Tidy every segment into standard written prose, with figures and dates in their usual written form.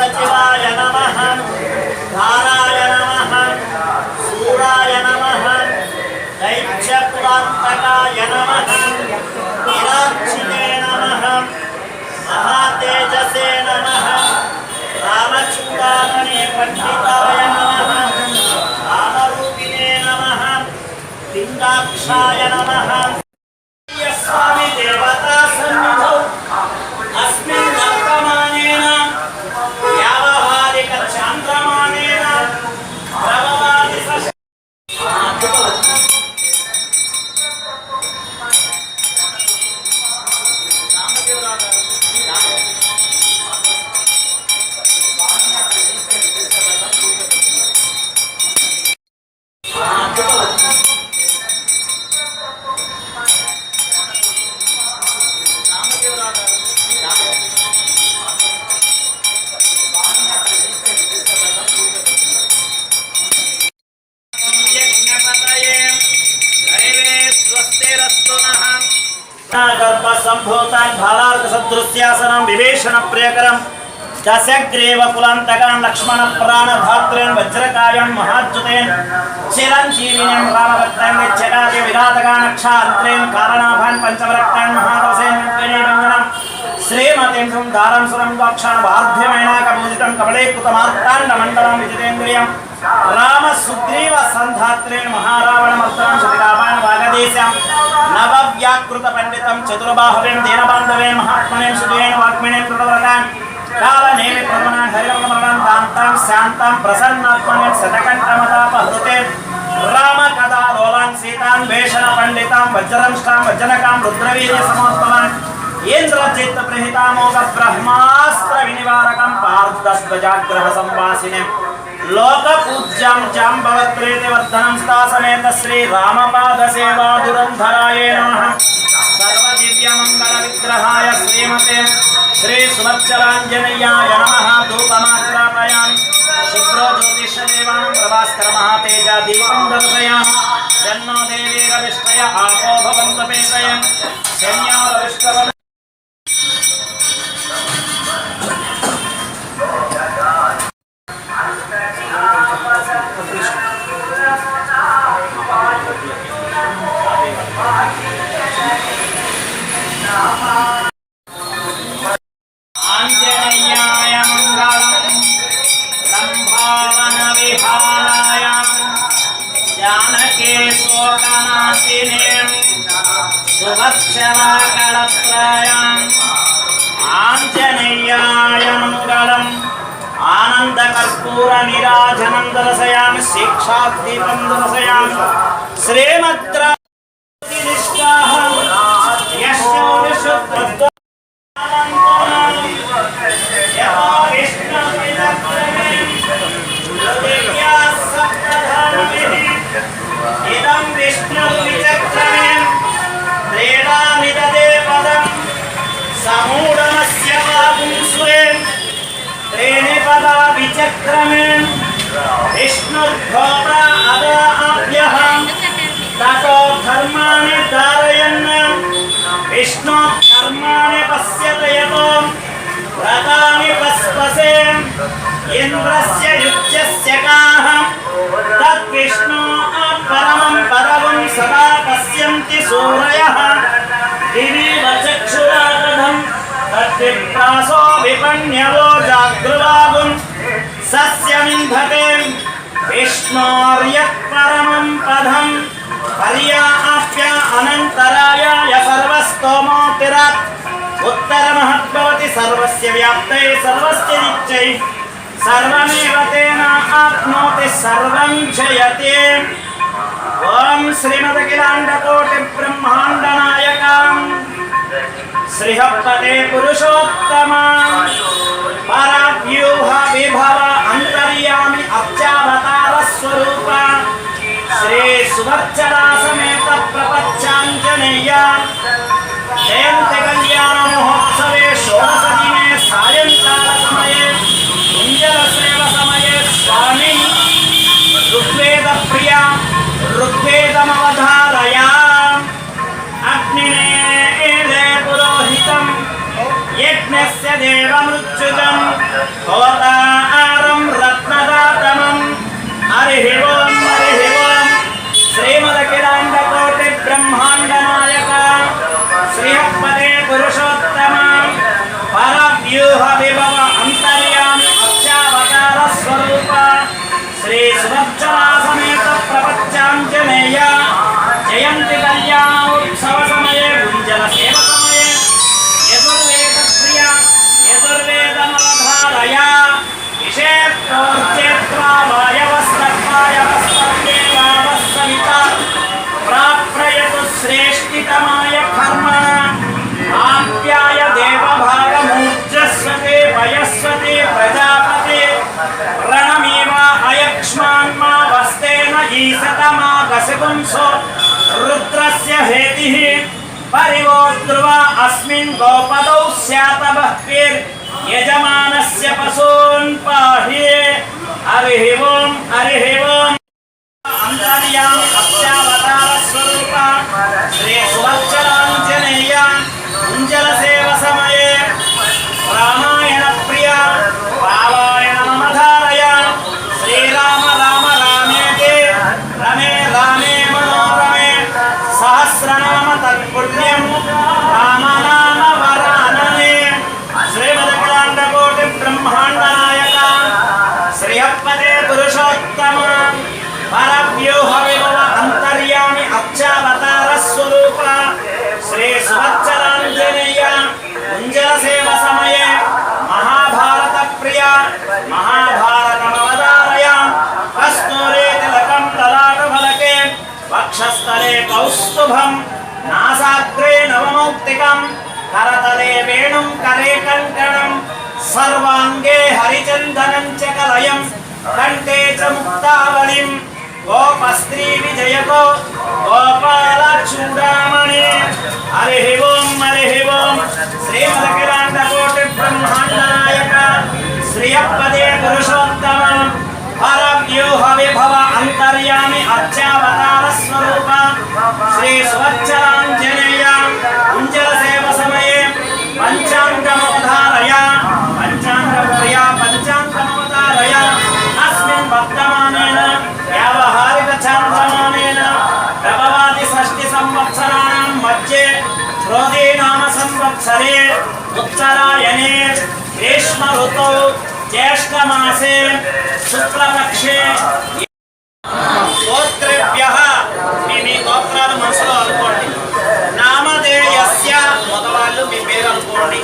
सचिवाय नमः धाराय नमः सूराय नमः दैत्यपुरान्तकाय नमः मीनाक्षिणे नमः महातेजसे नमः रामचूडामणि पंडिताय नमः रामरूपिणे नमः पिंडाक्षाय नमः स्वामी देवता सन्निधौ अस्मिन् वर्तमानेन व्यावहारिक चान्द्रमानेन प्रभवादि संभूतान् भालार्क सदृश्यासनं विवेशन प्रियकरं दशग्रीव कुलान्तकान् लक्ष्मण प्राण धात्रेन् वज्रकायं महाद्युतेन् चिरञ्जीविनं रामभक्तान् जगादि विघातकान् अक्षान्त्रेन् कारणाभान् पंचवरक्तान् महादवसेन् गणेवन्दनं श्रीमतीं सुंदरं सुरं दक्षाण वार्ध्यमैनाकपूजितं कमले कृतमार्ताण्डमण्डलं विजितेन्द्रियं राम सुग्रीव संधात्रेन् महारावणमर्दनं शतिकापान् वागदेशं नवव्याकृत पंडितं चतुर्बाहुवें दीनबान्धवें महात्मनें सुजयेन वाग्मिनें कृतव्रतान् कालनेमि प्रभुनां हरिवरमरणं दान्तां शान्तां प्रसन्नात्मनें शतकण्ठमदापहृते रामकथा लोलान् सीतान् भेषण पंडितां वज्रंष्टां वज्रनकां रुद्रवीर्य समोत्तमान् इंद्रजित् प्रहितामोघ ब्रह्मास्त्र विनिवारकं पार्थध्वजाग्रह संवासिने लोकपूज्यं जाम्बवत्प्रीति वर्धनं समेत श्री रामपाद सेवा दुरंधराय नमः सर्वदिव्य मंगल विग्रहाय श्रीमते श्री सुवत्सलाञ्जनेयाय नमः धूपमाग्रापयामि शुक्रो ज्योतिषदेवानं प्रभास्कर महातेज दीपं दर्शयामि जन्नो देवी रविष्टय आपो भवन्तु पेतयन् शन्यो रविष्टव आंजनेयाय मंगलम संभावन विहाराय जानकी शोकनाशिने सुवत्सलाकलत्राय आंजनेयाय मंगलम आनंद कर्पूर निराजनं दर्शयामि शिक्षादीपं दर्शयामि श्रीमद् निष्ठाः यस्य विशुद्ध इदं विष्णुर्विचक्रमे प्रेणानिददे पदं समूढमस्य वापुंस्वे प्रेणिपदा विचक्रमे विष्णुर्भोक्ता अदाभ्यः ततो धर्माणि धारयन् विष्णु कर्माणि पश्यते यतो व्रतानि पस्पसे इन्द्रस्य युज्यस्य काः तद्विष्णु परमं पदं सदा पश्यन्ति सूरयः दिवीव चक्षुरागधं तद्विप्रासो विपण्यवो जागृवागुं सस्यमिन्धते विष्णोर्यत् परमं पदं पर्याप्य अनन्तराय सर्वस्तोमोतिरात् उत्तरमहद्भवति सर्वस्य व्याप्तये सर्वस्य नित्यै सर्वमेव तेन आप्नोति सर्वं जयते ओम श्रीमदखिलाण्डकोटि ब्रह्माण्डनायकं श्रीहपते पुरुषोत्तमा परव्यूह विभव अंतर्यामि अब्जावतार स्वरूप श्री सुवत्सला समेत प्रपञ्चाञ्जनेय जयंती कल्याण महोत्सवे षोडश दिने सायंकाल समये कुंजल सेव समये स्वामी ऋग्वेद प्रिया ऋग्वेदमवधारया अग्निने पुरोहितं यज्ञस्य देवमृत्युजं भवता तोर्चेत्वा वायवस्तद्वायवस्तद्देवावस्सविता प्राप्रयतु श्रेष्ठितमाय कर्मण आप्याय देवभागमुज्जस्वते वयस्वते प्रजापते रणमेव अयक्ष्मान्मा वस्तेन ईशतमा गसगुंसो रुद्रस्य हेतिः परिवोद्ध्रुव अस्मिन् गोपदौ स्यातबह्वीर् यजमानस्य पशून् पाहि हरिः ओम् अंतर्यामि अप्यावतार स्वरूप श्री सुवत्सलाञ्जनेय कुञ्जल सेव समये रामायण प्रिय पावायण ममधारय श्रीराम राम रामेति रमे रामे मनोरमे सहस्रनाम तत्पुण्यं रामनाम वरानने श्रीमदखिलाण्डकोटि ब्रह्माण्ड नायक श्रीहपते पुरुषोत्तम परव्यूह विभव अंतर्यामि अक्षावतार स्वरूप श्री सुवत्सलाञ्जनेय कुञ्जल सेव समये महाभारत प्रिय महाभारतमवतारय कस्तूरी तिलकं ललाटफलके वक्षस्थले कौस्तुभं नासाग्रे नवमौक्तिकं करतले वेणुं करे कङ्कणं सर्वाङ्गे हरिचन्दनं च कलयं कंठे च मुक्तावलिं गोपस्त्री विजयको गोपालचूडामणि हरिः ओम् श्रीमदखिलाण्डकोटि ब्रह्माण्ड नायक श्रीयपदे पुरुषोत्तम परव्यूह विभव अंतर्यामि अर्चावतार स्वरूप श्री सुवत्सलाञ्जनेय कुञ्जल सेव समये पंचाङ्गमवधारय पंचाङ्गप्रिया पंचाङ्गमवधारय अस्मिन् वर्तमानेन व्यावहारिक चान्द्रमानेन प्रभवादि षष्टि संवत्सराणां मध्ये क्रोधी नाम संवत्सरे उत्तरायणे ग्रीष्म ऋतौ ज्येष्ठ मासे शुक्लपक्षे గోత్రేభ్యః మీ గోత్రాల మనసులో అనుకోండి నామధేయస్య మగవాళ్ళు మీ పేరు అనుకోండి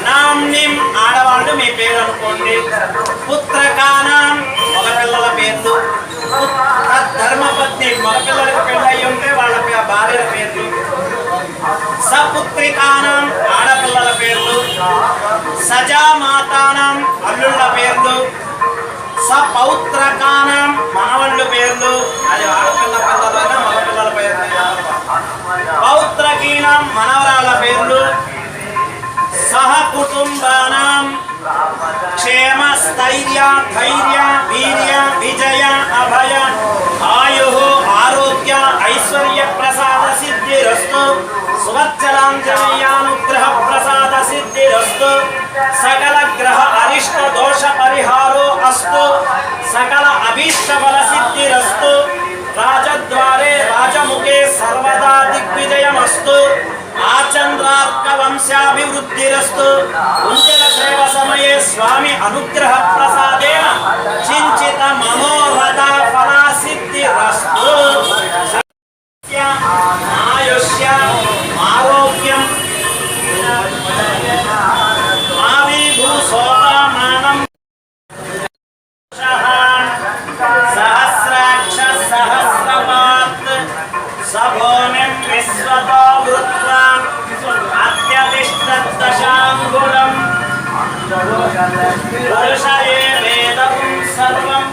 నామ్నిం ఆడవాళ్ళు మీ పేరు అనుకోండి పుత్రకానాం మగపిల్లల పేర్లు ధర్మపత్ని మగపిల్లలకు పెళ్ళయి ఉంటే వాళ్ళ భార్యల పేర్లు సపుత్రికానాం ఆడపిల్లల పేర్లు సజామాతానాం అల్లుళ్ళ పేర్లు సపౌత్రకానాం మనవళ్ళు పేర్లు అది ఆడపిల్ల పిల్లలైనా మగపిల్లల పేర్లు పౌత్రకీనాం మనవరాళ్ళ పేర్లు సహ కుటుంబానాం క్షేమ స్థైర్య ధైర్య వీర్య విజయ అభయ ఆయు ఆరోగ్య ఐశ్వర్య ప్రసాద సిద్ధిరస్తు సువత్సలాంజనేయానుగ్రహ ప్రసాద సిద్ధిరస్తు సకల గ్రహ అరిష్ట దోష పరిహారో అస్తు సకల అభీష్ట బల సిద్ధిరస్తు రాజద్వారే రాజముఖే సర్వదా దిగ్విజయమస్తు ఆచంద్రార్క వంశాభివృద్ధిరస్తు కుञ्जल సేవ సమయే స్వామి అనుగ్రహ ప్రసాదేన చించిత మనోరథ ఫల సిద్ధిరస్తు ఆయుష్య ఆరోగ్యం మావిభూసోపమానం సహస్రాక్ష సహస్రపాత్ సభోమిం విశ్వతో వృత్వా అత్యతిష్టదశాంగుళం పురుషయే వేదం సర్వం